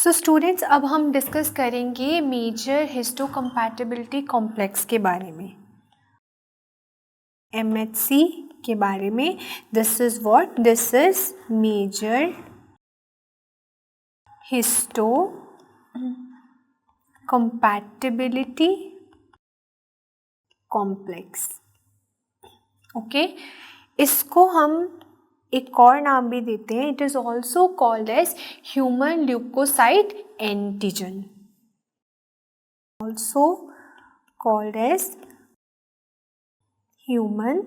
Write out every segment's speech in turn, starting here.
So students, अब हम discuss करेंगे मेजर हिस्टोकम्पैटिबिलिटी कॉम्प्लेक्स के बारे में, MHC के बारे में. This is what? This is major histocompatibility complex. Okay, इसको हम एक और नाम भी देते हैं. It is also called as human leukocyte antigen. Also called as human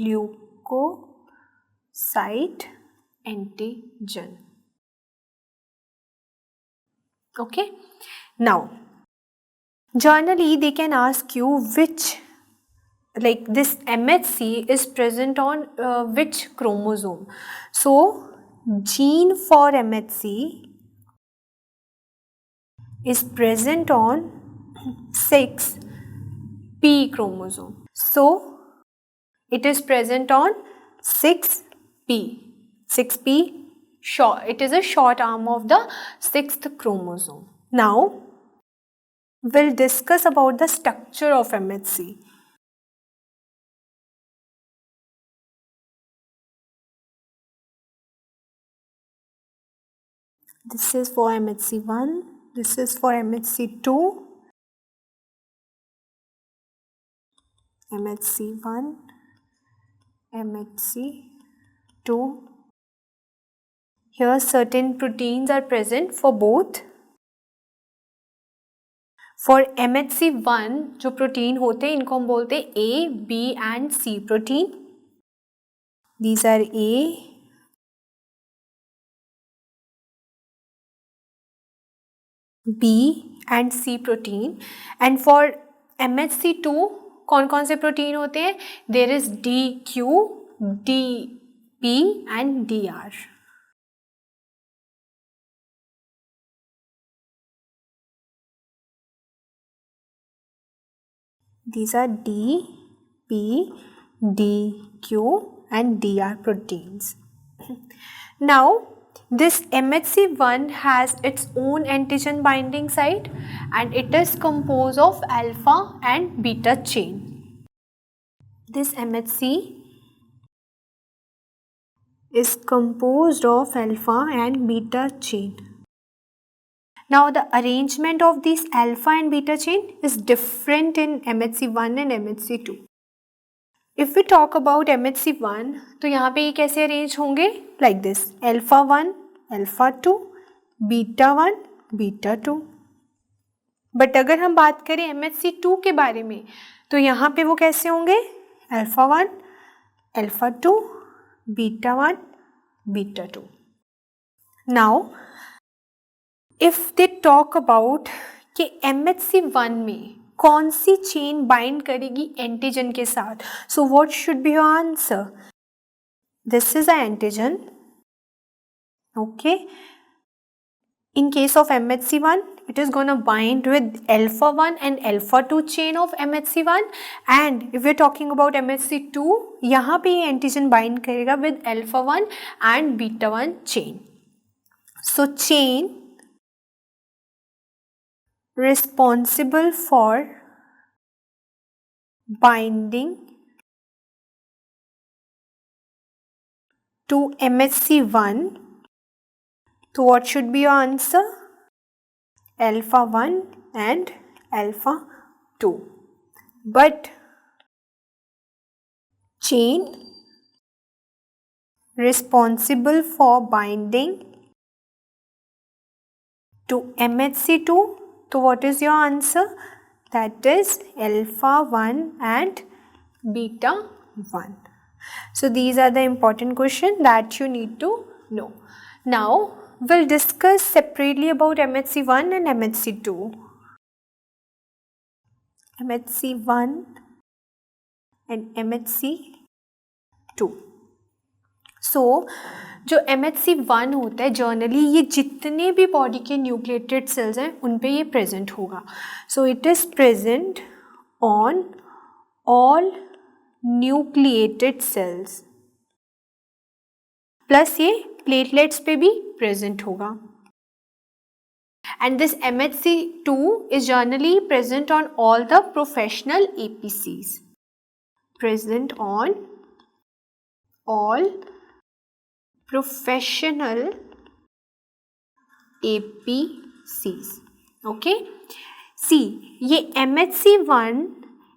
leukocyte antigen. Okay, now generally they can ask you which, like this MHC is present on which chromosome. So gene for MHC is present on 6p chromosome. So it is present on 6p. 6p short, it is a short arm of the 6th chromosome. Now we'll discuss about the structure of MHC. This is for MHC1, this is for MHC2, MHC1, MHC2. Here certain proteins are present for both. For MHC1 जो protein होते हैं इनको हम बोलते हैं A, B and C protein. These are A, B and C protein. And for MHC2 कौन कौन से प्रोटीन होते हैं? There is DQ, DP and DR. These are D, P, DQ and DR proteins. Now this MHC1 has its own antigen binding site and it is composed of alpha and beta chain. This MHC is composed of alpha and beta chain. Now the arrangement of these alpha and beta chain is different in MHC1 and MHC2. If we talk about MHC1, तो यहाँ पे ये कैसे arrange होंगे? Like this, alpha 1, alpha 2, beta 1, beta 2. But अगर हम बात करें MHC2 के बारे में तो यहाँ पे वो कैसे होंगे? alpha 1, alpha 2, beta 1, beta 2. Now if they talk about कि MHC1 में कौन सी चेन बाइंड करेगी एंटीजन के साथ, so what should be your answer? This is an antigen. Okay, in case of MHC1 it is going to bind with alpha 1 and alpha 2 chain of MHC1, and if we are talking about MHC2 यहाँ पे ये antigen bind करेगा with alpha 1 and beta 1 chain. So chain responsible for binding to MHC1, so what should be your answer? Alpha 1 and alpha 2. But chain responsible for binding to MHC2, so what is your answer? That is alpha 1 and beta 1. So these are the important questions that you need to know. Now we'll discuss separately about MHC1 and MHC2. MHC1 and MHC2. So जो MHC1 होता है generally ये जितने भी body के nucleated sales हैं उन पे ये प्रेजेंट होगा. So it is present on all nucleated cells, plus ये प्लेटलेट्स पे भी प्रेजेंट होगा. And this MHC2 is generally present on all the professional APCs. Present on all professional APCs. Okay. See, ये MHC1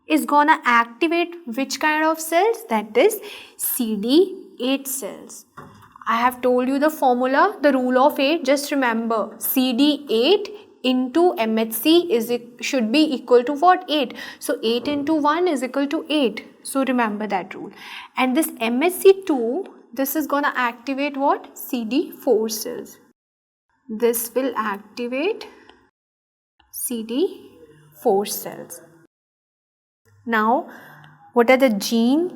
is gonna activate which kind of cells? That is CD8 cells. I have told you the formula, the rule of 8. Just remember, CD8 into MHC should be equal to what? 8. So 8 into 1 is equal to 8. So remember that rule. And this MHC2, this is gonna activate what? CD4 cells. This will activate CD4 cells. Now, what are the genes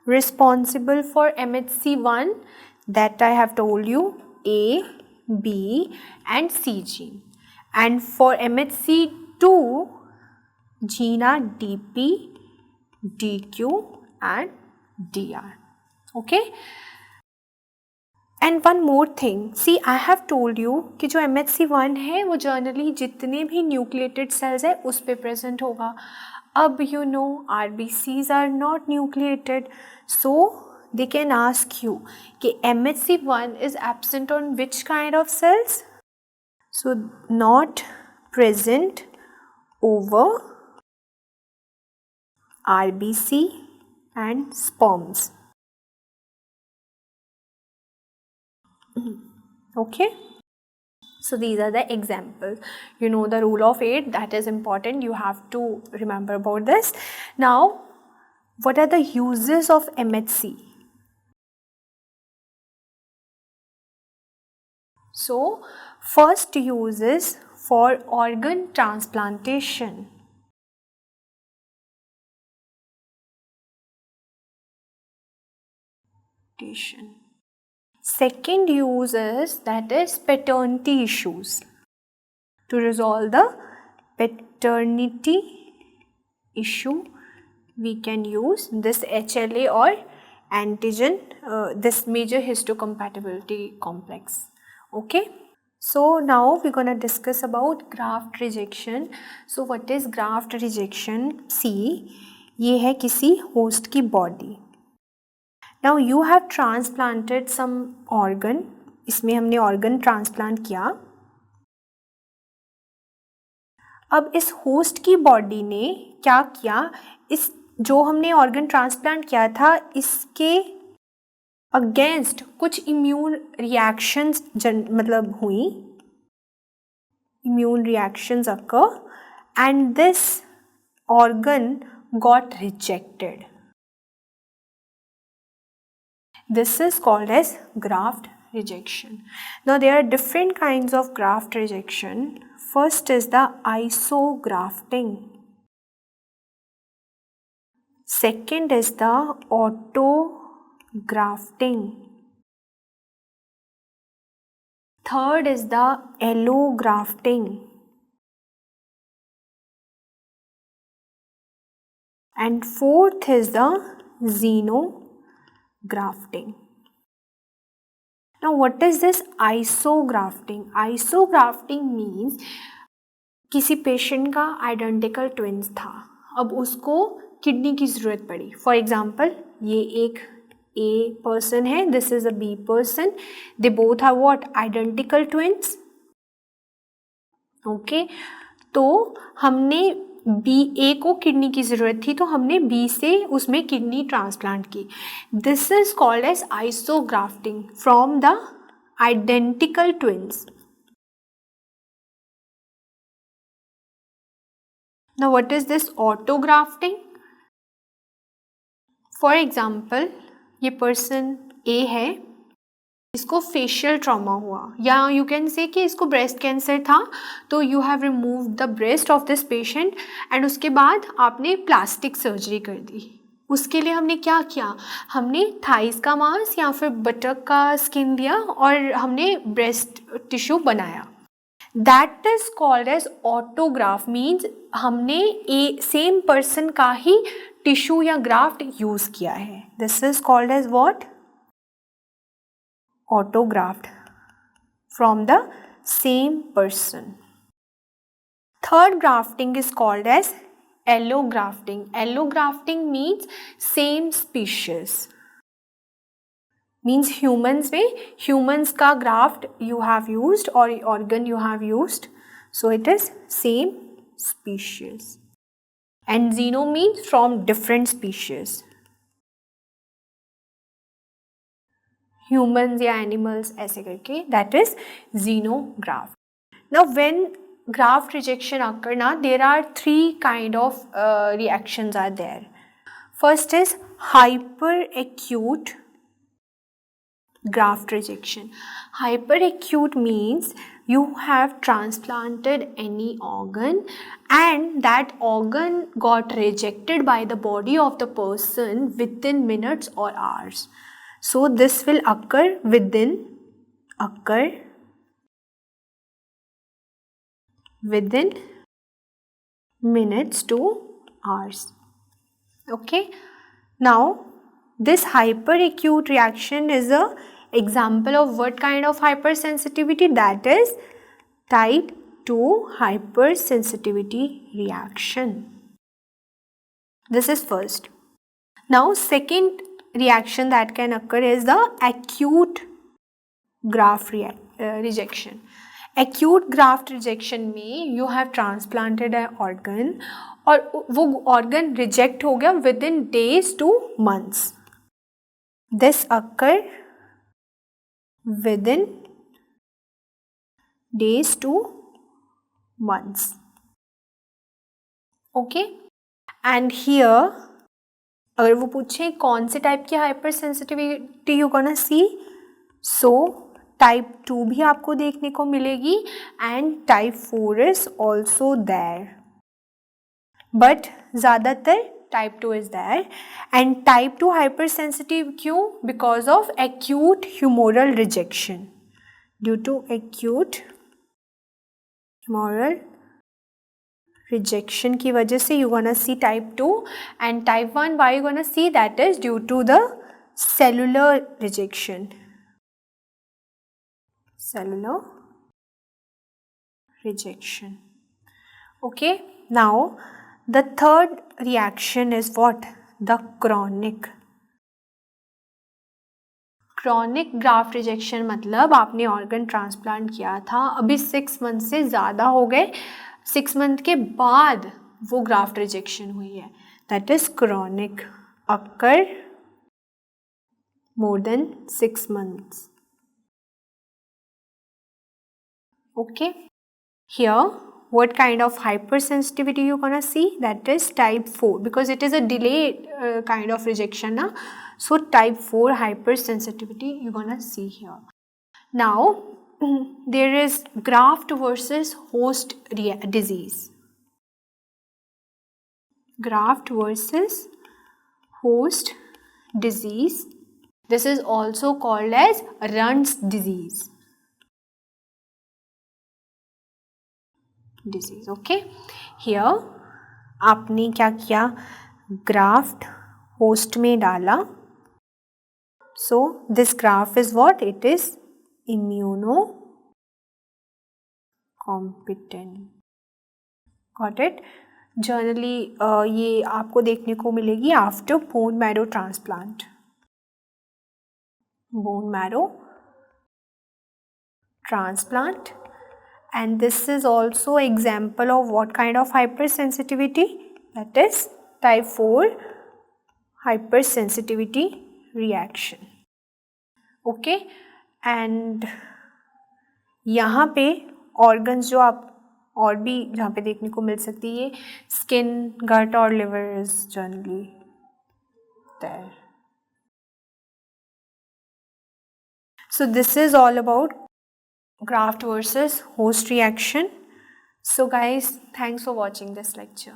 responsible for MHC1? That I have told you, A, B and C gene. And for MHC2, gene are DP, DQ and DR. Okay. And one more thing, see I have told you कि जो MHC1 है वो generally जितने भी nucleated sales है उस पे present होगा. अब you know RBCs are not nucleated, so they can ask you कि MHC1 is absent on which kind of cells? So not present over RBC and sperms. Okay, so these are the examples. You know the rule of 8, that is important, you have to remember about this. Now what are the uses of MHC? So first use is for organ transplantation. Second use is, that is paternity issues. To resolve the paternity issue, we can use this HLA or antigen, this major histocompatibility complex. Okay. So now we're gonna discuss about graft rejection. So what is graft rejection? See, ये है किसी host की body. Now you have transplanted some organ. इसमें हमने organ transplant किया. अब इस host की body ने क्या किया? इस जो हमने organ transplant किया था इसके against कुछ immune reactions मतलब हुई. Immune reactions occur and this organ got rejected. This is called as graft rejection. Now there are different kinds of graft rejection. First is the isografting. Second is the autografting. Third is the allografting. And fourth is the xenografting. Now what is this isografting? Isografting means किसी patient का identical twins था, अब उसको kidney की ज़रूरत पड़ी. For example ये एक A person है, this is a B person, they both are what? Identical twins. Okay, तो हमने A को किडनी की ज़रूरत थी तो हमने B से उसमें किडनी ट्रांसप्लांट की. This is called as isografting from the identical twins. Now what is this autografting? For example, ये पर्सन A है, इसको फेशियल ट्रॉमा हुआ या यू कैन से कि इसको ब्रेस्ट कैंसर था, तो you have removed the breast of this patient and उसके बाद आपने प्लास्टिक सर्जरी कर दी. उसके लिए हमने क्या किया? हमने थाइस का मांस या फिर बटक का स्किन लिया और हमने ब्रेस्ट टिश्यू बनाया. That is called as autograph. Means हमने सेम पर्सन का ही टिश्यू या ग्राफ्ट यूज किया है. This is called as what? Autograft. from the same person. Third grafting is called as allografting. Allografting means same species. Means humans में humans का graft you have used or organ you have used. So it is same species. And xeno means from different species. Humans या animals ऐसे करके, that is xenograft. Now when graft rejection occur, now there are three kind of reactions are there. First is hyperacute graft rejection. Hyperacute means you have transplanted any organ and that organ got rejected by the body of the person within minutes or hours. So this will occur within minutes to hours. Okay. Now this hyperacute reaction is a example of what kind of hypersensitivity? That is type 2 hypersensitivity reaction. This is first. Now second reaction that can occur is the acute graft rejection. Acute graft rejection में you have transplanted an organ और वो organ reject हो गया within days to months. This occur within days to months. Okay, and here अगर वो पूछे कौन से टाइप की hypersensitivity you gonna see, so type 2 भी आपको देखने को मिलेगी and type 4 is also there, but ज़्यादातर type 2 is there. And type 2 hypersensitive क्यों? Because of acute humoral rejection. Due to acute humoral rejection की वजह से you gonna see type 2, and type 1 why you gonna see? That is due to the cellular rejection. Cellular rejection. Okay, now the third reaction is what? The chronic. Chronic graft rejection मतलब आपने organ transplant किया था, अभी 6 months से ज़्यादा हो गए, 6 month के बाद वो ग्राफ्ट रिजेक्शन हुई है. That is chronic, occur more than 6 months. Okay, here what kind of hypersensitivity you gonna see? That is type 4, because it is a delayed kind of rejection na? So type 4 hypersensitivity you gonna see here. Now there is graft versus host disease. Graft versus host disease. This is also called as Run's disease. Okay. Here आपने क्या किया? Graft host में डाला. So this graft is what? It is immunocompetent. Got it? Generally ये आपको देखने को मिलेगी after bone marrow transplant. Bone marrow transplant, and this is also example of what kind of hypersensitivity? That is type 4 hypersensitivity reaction. Okay, and यहाँ पे organs जो आप और भी जहाँ पे देखने को मिल सकती है, skin, gut और liver is generally there. So this is all about graft versus host reaction. So guys, thanks for watching this lecture.